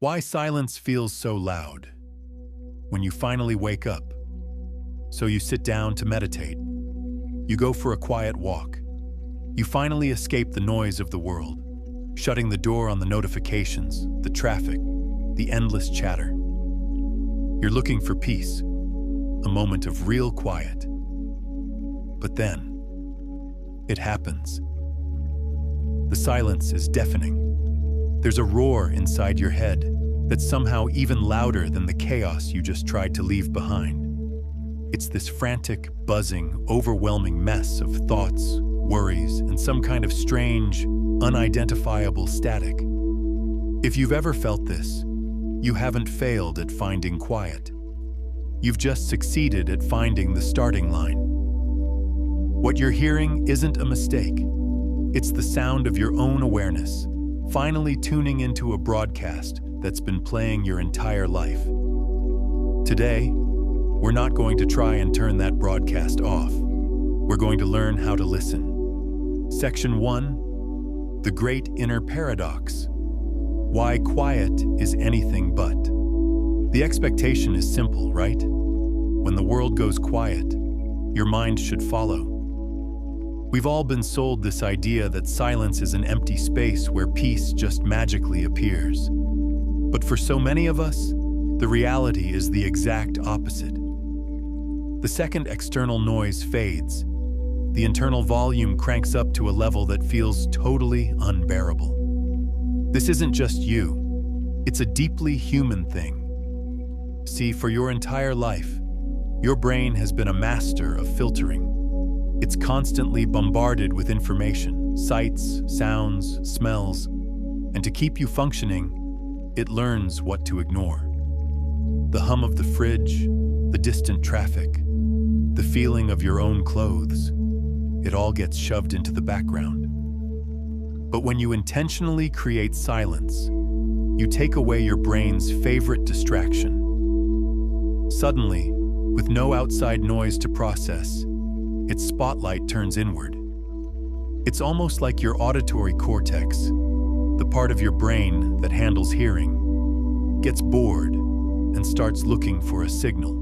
Why silence feels so loud. When you finally wake up, so you sit down to meditate. You go for a quiet walk. You finally escape the noise of the world, shutting the door on the notifications, the traffic, the endless chatter. You're looking for peace, a moment of real quiet. But then, it happens. The silence is deafening. There's a roar inside your head that's somehow even louder than the chaos you just tried to leave behind. It's this frantic, buzzing, overwhelming mess of thoughts, worries, and some kind of strange, unidentifiable static. If you've ever felt this, you haven't failed at finding quiet. You've just succeeded at finding the starting line. What you're hearing isn't a mistake. It's the sound of your own awareness, finally tuning into a broadcast that's been playing your entire life. Today, we're not going to try and turn that broadcast off. We're going to learn how to listen. Section 1, The Great Inner Paradox. Why quiet is anything but. The expectation is simple, right? When the world goes quiet, your mind should follow. We've all been sold this idea that silence is an empty space where peace just magically appears. But for so many of us, the reality is the exact opposite. The second external noise fades, the internal volume cranks up to a level that feels totally unbearable. This isn't just you, it's a deeply human thing. See, for your entire life, your brain has been a master of filtering. It's constantly bombarded with information, sights, sounds, smells, and to keep you functioning, it learns what to ignore. The hum of the fridge, the distant traffic, the feeling of your own clothes, it all gets shoved into the background. But when you intentionally create silence, you take away your brain's favorite distraction. Suddenly, with no outside noise to process, its spotlight turns inward. It's almost like your auditory cortex, the part of your brain that handles hearing, gets bored and starts looking for a signal.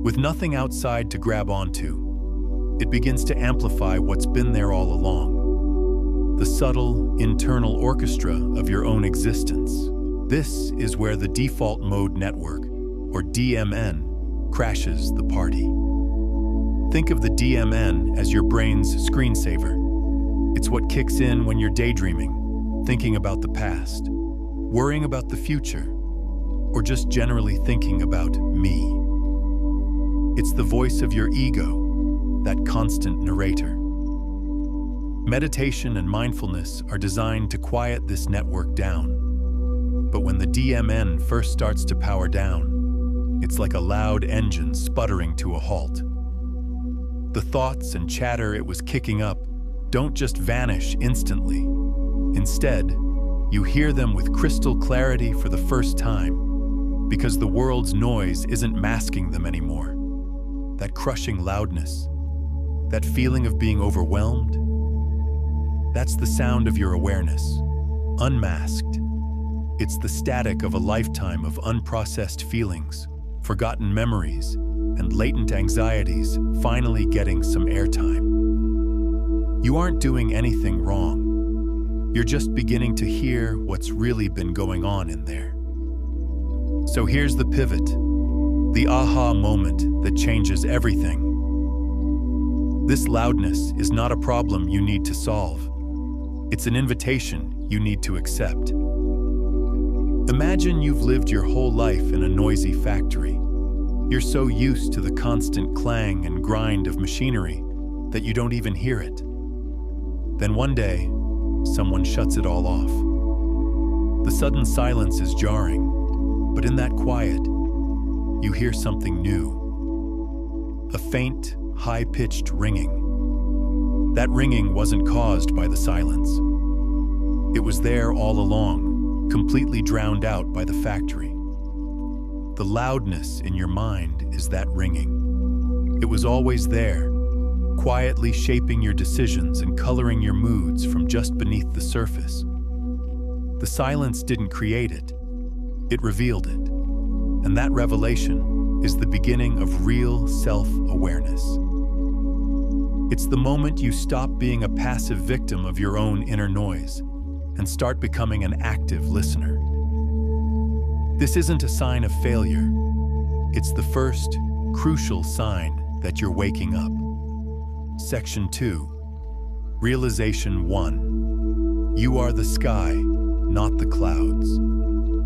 With nothing outside to grab onto, it begins to amplify what's been there all along, the subtle, internal orchestra of your own existence. This is where the default mode network, or DMN, crashes the party. Think of the DMN as your brain's screensaver. It's what kicks in when you're daydreaming, thinking about the past, worrying about the future, or just generally thinking about me. It's the voice of your ego, that constant narrator. Meditation and mindfulness are designed to quiet this network down. But when the DMN first starts to power down, it's like a loud engine sputtering to a halt. The thoughts and chatter it was kicking up don't just vanish instantly. Instead, you hear them with crystal clarity for the first time, because the world's noise isn't masking them anymore. That crushing loudness, that feeling of being overwhelmed, that's the sound of your awareness, unmasked. It's the static of a lifetime of unprocessed feelings, forgotten memories, and latent anxieties finally getting some airtime. You aren't doing anything wrong. You're just beginning to hear what's really been going on in there. So here's the pivot, the aha moment that changes everything. This loudness is not a problem you need to solve. It's an invitation you need to accept. Imagine you've lived your whole life in a noisy factory. You're so used to the constant clang and grind of machinery that you don't even hear it. Then one day, someone shuts it all off. The sudden silence is jarring, but in that quiet, you hear something new. A faint, high-pitched ringing. That ringing wasn't caused by the silence. It was there all along, completely drowned out by the factory. The loudness in your mind is that ringing. It was always there, quietly shaping your decisions and coloring your moods from just beneath the surface. The silence didn't create it. It revealed it. And that revelation is the beginning of real self-awareness. It's the moment you stop being a passive victim of your own inner noise and start becoming an active listener. This isn't a sign of failure. It's the first, crucial sign that you're waking up. Section 2. Realization 1. You are the sky, not the clouds.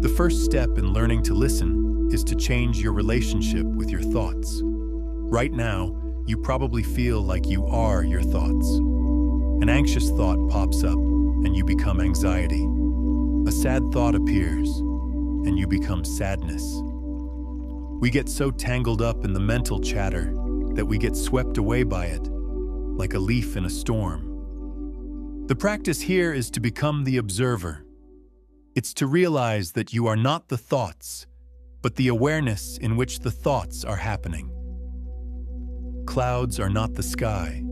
The first step in learning to listen is to change your relationship with your thoughts. Right now, you probably feel like you are your thoughts. An anxious thought pops up, and you become anxiety. A sad thought appears, and you become sadness. We get so tangled up in the mental chatter that we get swept away by it, like a leaf in a storm. The practice here is to become the observer. It's to realize that you are not the thoughts, but the awareness in which the thoughts are happening. Clouds are not the sky.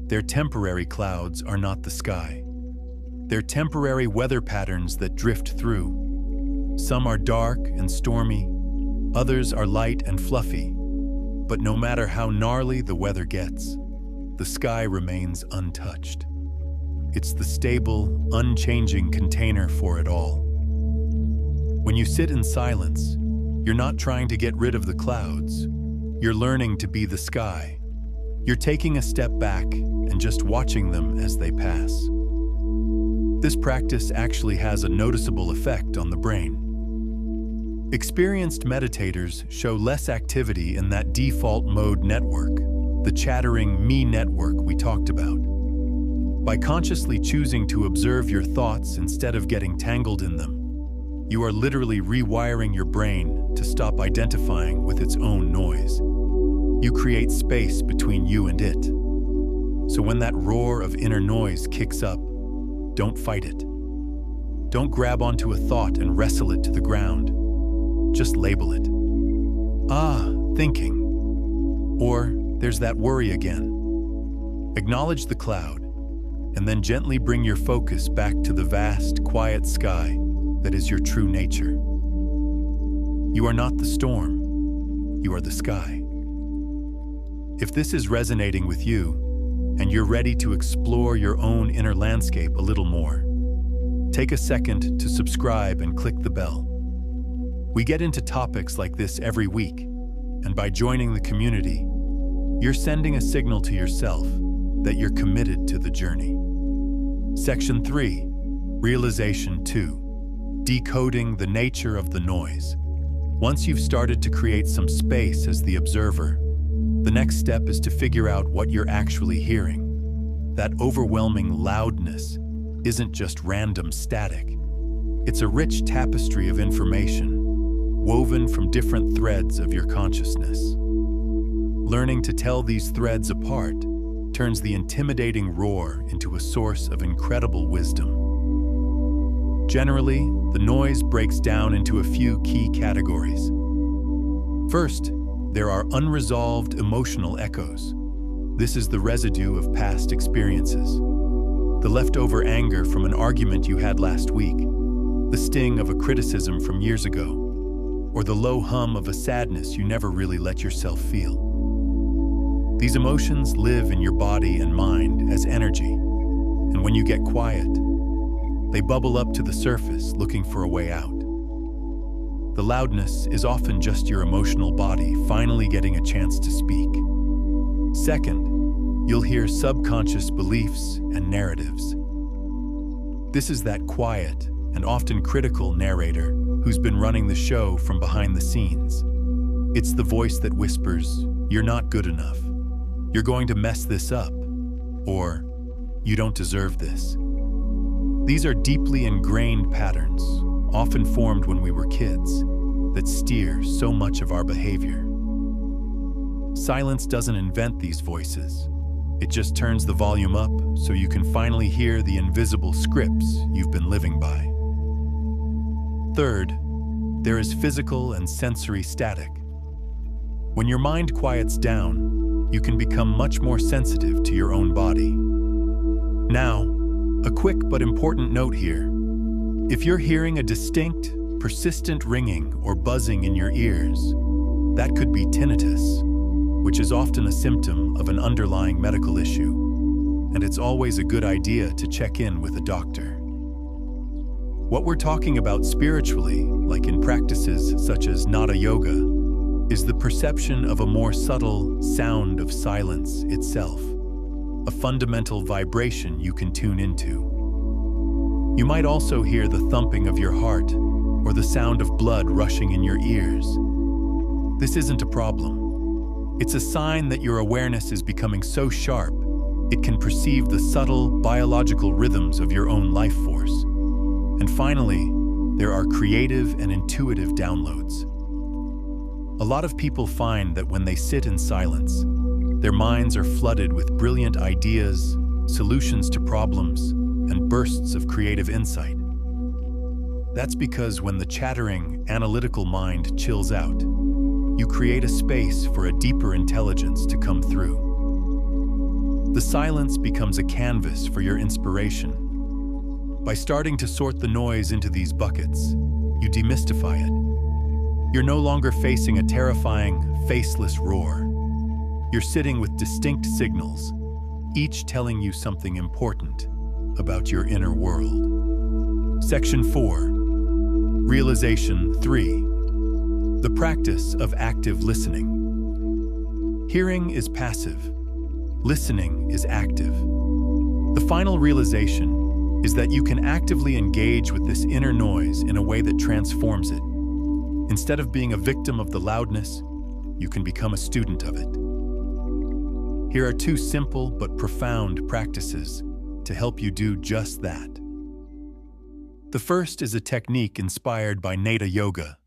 Their temporary clouds are not the sky. They're temporary weather patterns that drift through. Some are dark and stormy, others are light and fluffy. But no matter how gnarly the weather gets, the sky remains untouched. It's the stable, unchanging container for it all. When you sit in silence, you're not trying to get rid of the clouds. You're learning to be the sky. You're taking a step back and just watching them as they pass. This practice actually has a noticeable effect on the brain. Experienced meditators show less activity in that default mode network, the chattering me network we talked about. By consciously choosing to observe your thoughts instead of getting tangled in them, you are literally rewiring your brain to stop identifying with its own noise. You create space between you and it. So when that roar of inner noise kicks up, don't fight it. Don't grab onto a thought and wrestle it to the ground. Just label it. Thinking. Or, there's that worry again. Acknowledge the cloud, and then gently bring your focus back to the vast, quiet sky that is your true nature. You are not the storm. You are the sky. If this is resonating with you, and you're ready to explore your own inner landscape a little more, take a second to subscribe and click the bell. We get into topics like this every week, and by joining the community, you're sending a signal to yourself that you're committed to the journey. Section 3, Realization 2, Decoding the nature of the noise. Once you've started to create some space as the observer, the next step is to figure out what you're actually hearing. That overwhelming loudness isn't just random static. It's a rich tapestry of information, woven from different threads of your consciousness. Learning to tell these threads apart turns the intimidating roar into a source of incredible wisdom. Generally, the noise breaks down into a few key categories. First, there are unresolved emotional echoes. This is the residue of past experiences. The leftover anger from an argument you had last week, the sting of a criticism from years ago, or the low hum of a sadness you never really let yourself feel. These emotions live in your body and mind as energy, and when you get quiet, they bubble up to the surface looking for a way out. The loudness is often just your emotional body finally getting a chance to speak. Second, you'll hear subconscious beliefs and narratives. This is that quiet and often critical narrator who's been running the show from behind the scenes. It's the voice that whispers, "You're not good enough. You're going to mess this up," or "You don't deserve this." These are deeply ingrained patterns, often formed when we were kids, that steer so much of our behavior. Silence doesn't invent these voices. It just turns the volume up so you can finally hear the invisible scripts you've been living by. Third, there is physical and sensory static. When your mind quiets down, you can become much more sensitive to your own body. Now, a quick but important note here. If you're hearing a distinct, persistent ringing or buzzing in your ears, that could be tinnitus, which is often a symptom of an underlying medical issue, and it's always a good idea to check in with a doctor. What we're talking about spiritually, like in practices such as Nada Yoga, is the perception of a more subtle sound of silence itself, a fundamental vibration you can tune into. You might also hear the thumping of your heart or the sound of blood rushing in your ears. This isn't a problem. It's a sign that your awareness is becoming so sharp, it can perceive the subtle biological rhythms of your own life force. And finally, there are creative and intuitive downloads. A lot of people find that when they sit in silence, their minds are flooded with brilliant ideas, solutions to problems, and bursts of creative insight. That's because when the chattering, analytical mind chills out, you create a space for a deeper intelligence to come through. The silence becomes a canvas for your inspiration. By starting to sort the noise into these buckets, you demystify it. You're no longer facing a terrifying, faceless roar. You're sitting with distinct signals, each telling you something important about your inner world. Section 4. Realization 3. The practice of active listening. Hearing is passive. Listening is active. The final realization is that you can actively engage with this inner noise in a way that transforms it. Instead of being a victim of the loudness, you can become a student of it. Here are 2 simple but profound practices to help you do just that. The first is a technique inspired by Nada Yoga,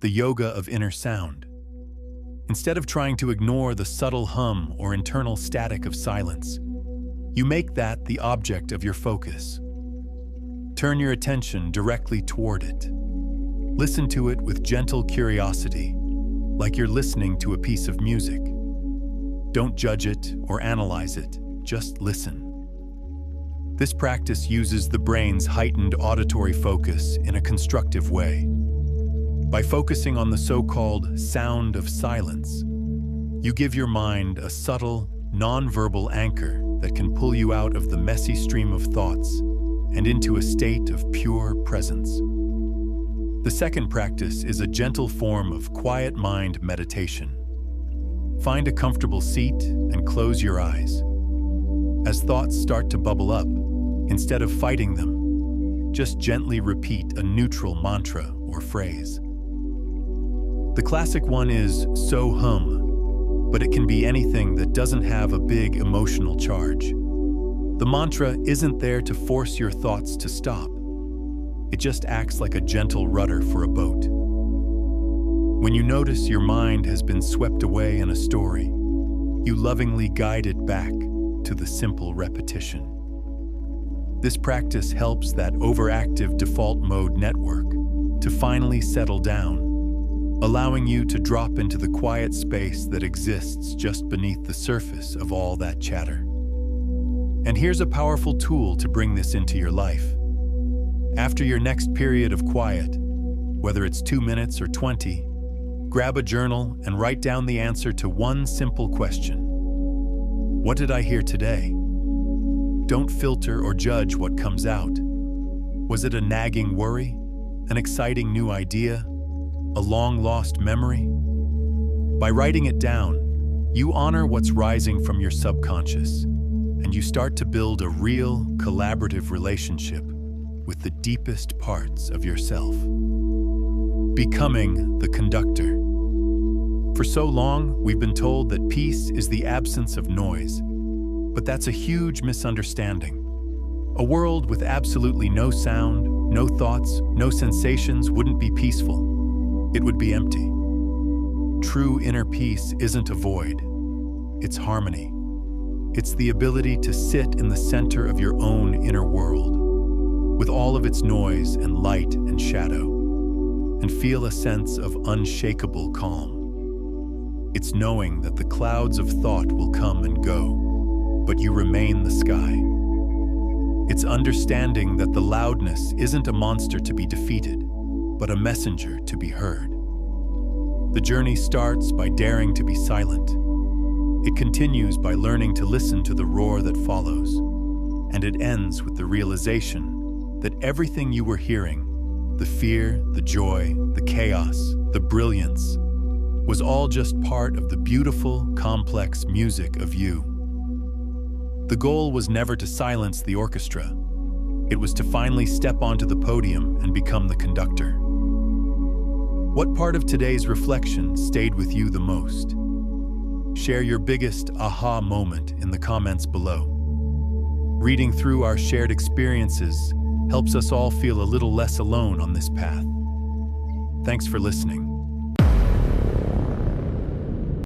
the yoga of inner sound. Instead of trying to ignore the subtle hum or internal static of silence, you make that the object of your focus. Turn your attention directly toward it. Listen to it with gentle curiosity, like you're listening to a piece of music. Don't judge it or analyze it, just listen. This practice uses the brain's heightened auditory focus in a constructive way. By focusing on the so-called sound of silence, you give your mind a subtle, non-verbal anchor that can pull you out of the messy stream of thoughts and into a state of pure presence. The second practice is a gentle form of quiet mind meditation. Find a comfortable seat and close your eyes. As thoughts start to bubble up, instead of fighting them, just gently repeat a neutral mantra or phrase. The classic one is "so hum," but it can be anything that doesn't have a big emotional charge. The mantra isn't there to force your thoughts to stop. It just acts like a gentle rudder for a boat. When you notice your mind has been swept away in a story, you lovingly guide it back to the simple repetition. This practice helps that overactive default mode network to finally settle down, allowing you to drop into the quiet space that exists just beneath the surface of all that chatter. And here's a powerful tool to bring this into your life. After your next period of quiet, whether it's 2 minutes or 20, grab a journal and write down the answer to one simple question. What did I hear today? Don't filter or judge what comes out. Was it a nagging worry, an exciting new idea, a long-lost memory? By writing it down, you honor what's rising from your subconscious, and you start to build a real, collaborative relationship with the deepest parts of yourself. Becoming the conductor. For so long, we've been told that peace is the absence of noise, but that's a huge misunderstanding. A world with absolutely no sound, no thoughts, no sensations wouldn't be peaceful. It would be empty. True inner peace isn't a void. It's harmony. It's the ability to sit in the center of your own inner world, with all of its noise and light and shadow, and feel a sense of unshakable calm. It's knowing that the clouds of thought will come and go, but you remain the sky. It's understanding that the loudness isn't a monster to be defeated. but a messenger to be heard. The journey starts by daring to be silent. It continues by learning to listen to the roar that follows. And it ends with the realization that everything you were hearing, the fear, the joy, the chaos, the brilliance, was all just part of the beautiful, complex music of you. The goal was never to silence the orchestra. It was to finally step onto the podium and become the conductor. What part of today's reflection stayed with you the most? Share your biggest aha moment in the comments below. Reading through our shared experiences helps us all feel a little less alone on this path. Thanks for listening.